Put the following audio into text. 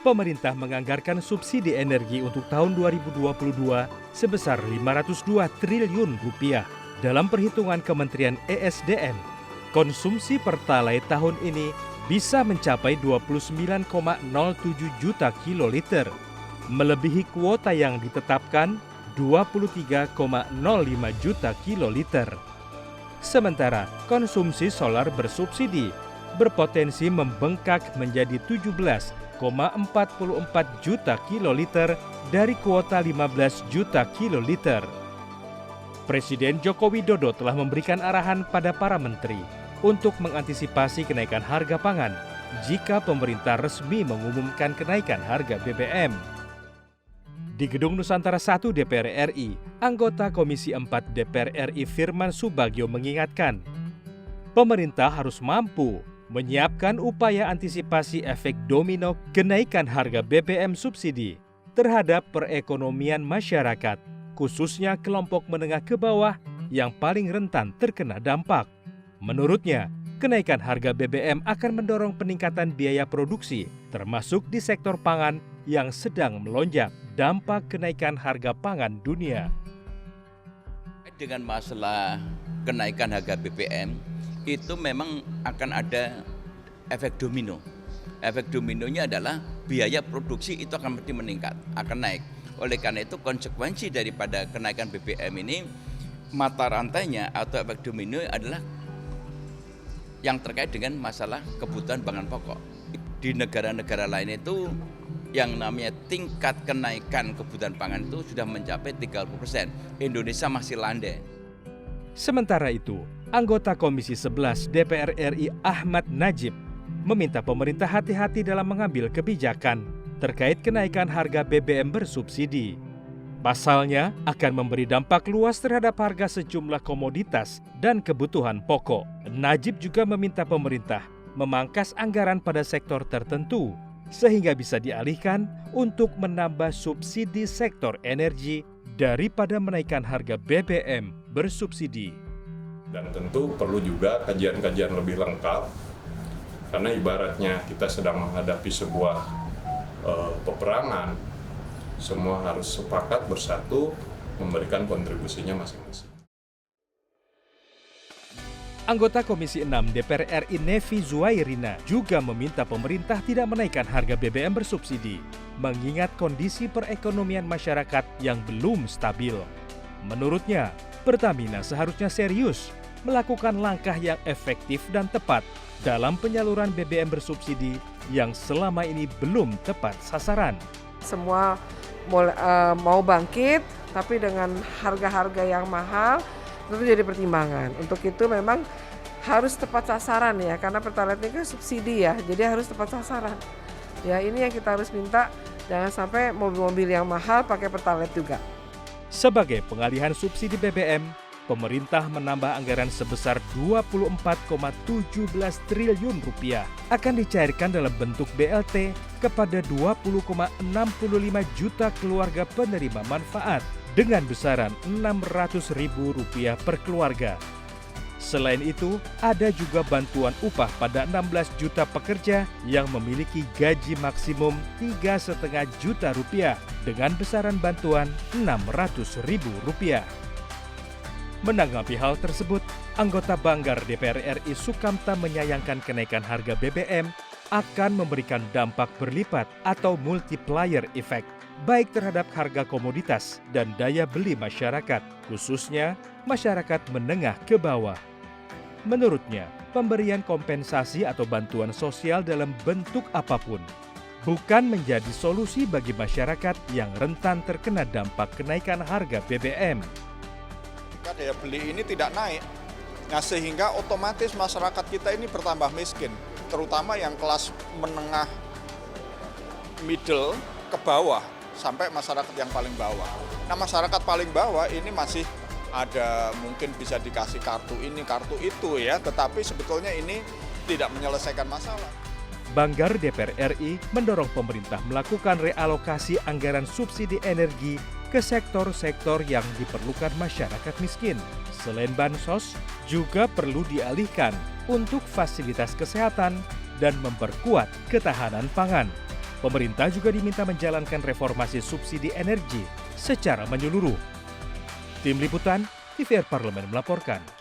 pemerintah menganggarkan subsidi energi untuk tahun 2022 sebesar 502 triliun rupiah. Dalam perhitungan Kementerian ESDM, konsumsi Pertalite tahun ini bisa mencapai 29,07 juta kiloliter, melebihi kuota yang ditetapkan 23,05 juta kiloliter. Sementara konsumsi solar bersubsidi berpotensi membengkak menjadi 17,44 juta kiloliter dari kuota 15 juta kiloliter. Presiden Joko Widodo telah memberikan arahan pada para menteri untuk mengantisipasi kenaikan harga pangan jika pemerintah resmi mengumumkan kenaikan harga BBM. Di Gedung Nusantara 1 DPR RI, anggota Komisi 4 DPR RI Firman Subagio mengingatkan, pemerintah harus mampu menyiapkan upaya antisipasi efek domino kenaikan harga BBM subsidi terhadap perekonomian masyarakat, khususnya kelompok menengah ke bawah yang paling rentan terkena dampak. Menurutnya, kenaikan harga BBM akan mendorong peningkatan biaya produksi, termasuk di sektor pangan yang sedang melonjak dampak kenaikan harga pangan dunia. Dengan masalah kenaikan harga BBM, itu memang akan ada efek domino. Efek dominonya adalah biaya produksi itu akan mesti meningkat, akan naik. Oleh karena itu konsekuensi daripada kenaikan BBM ini, mata rantainya atau efek domino adalah yang terkait dengan masalah kebutuhan pangan pokok. Di negara-negara lain itu yang namanya tingkat kenaikan kebutuhan pangan itu sudah mencapai 30%. Indonesia masih landai. Sementara itu, anggota Komisi 11 DPR RI Ahmad Najib meminta pemerintah hati-hati dalam mengambil kebijakan terkait kenaikan harga BBM bersubsidi. Pasalnya akan memberi dampak luas terhadap harga sejumlah komoditas dan kebutuhan pokok. Najib juga meminta pemerintah memangkas anggaran pada sektor tertentu sehingga bisa dialihkan untuk menambah subsidi sektor energi daripada menaikkan harga BBM bersubsidi. Dan tentu perlu juga kajian-kajian lebih lengkap karena ibaratnya kita sedang menghadapi sebuah peperangan, semua harus sepakat bersatu memberikan kontribusinya masing-masing. Anggota Komisi 6 DPR RI Nevi Zuairina juga meminta pemerintah tidak menaikkan harga BBM bersubsidi, mengingat kondisi perekonomian masyarakat yang belum stabil. Menurutnya, Pertamina seharusnya serius melakukan langkah yang efektif dan tepat dalam penyaluran BBM bersubsidi yang selama ini belum tepat sasaran. Semua mau bangkit, tapi dengan harga-harga yang mahal, itu jadi pertimbangan. Untuk itu memang harus tepat sasaran ya, karena Pertalite ini kan subsidi ya, jadi harus tepat sasaran. Ya ini yang kita harus minta, jangan sampai mobil-mobil yang mahal pakai Pertalite juga. Sebagai pengalihan subsidi BBM, pemerintah menambah anggaran sebesar 24,17 triliun rupiah akan dicairkan dalam bentuk BLT kepada 20,65 juta keluarga penerima manfaat dengan besaran Rp600.000 per keluarga. Selain itu, ada juga bantuan upah pada 16 juta pekerja yang memiliki gaji maksimum Rp3,5 juta dengan besaran bantuan Rp600.000. Menanggapi hal tersebut, anggota Banggar DPR RI Sukamta menyayangkan kenaikan harga BBM akan memberikan dampak berlipat atau multiplier effect baik terhadap harga komoditas dan daya beli masyarakat, khususnya masyarakat menengah ke bawah. Menurutnya, pemberian kompensasi atau bantuan sosial dalam bentuk apapun bukan menjadi solusi bagi masyarakat yang rentan terkena dampak kenaikan harga BBM. Daya beli ini tidak naik, nah sehingga otomatis masyarakat kita ini bertambah miskin, terutama yang kelas menengah middle ke bawah sampai masyarakat yang paling bawah. Nah masyarakat paling bawah ini masih ada mungkin bisa dikasih kartu ini, kartu itu ya, tetapi sebetulnya ini tidak menyelesaikan masalah. Banggar DPR RI mendorong pemerintah melakukan realokasi anggaran subsidi energi ke sektor-sektor yang diperlukan masyarakat miskin. Selain bansos, juga perlu dialihkan untuk fasilitas kesehatan dan memperkuat ketahanan pangan. Pemerintah juga diminta menjalankan reformasi subsidi energi secara menyeluruh. Tim Liputan, TVR Parlemen melaporkan.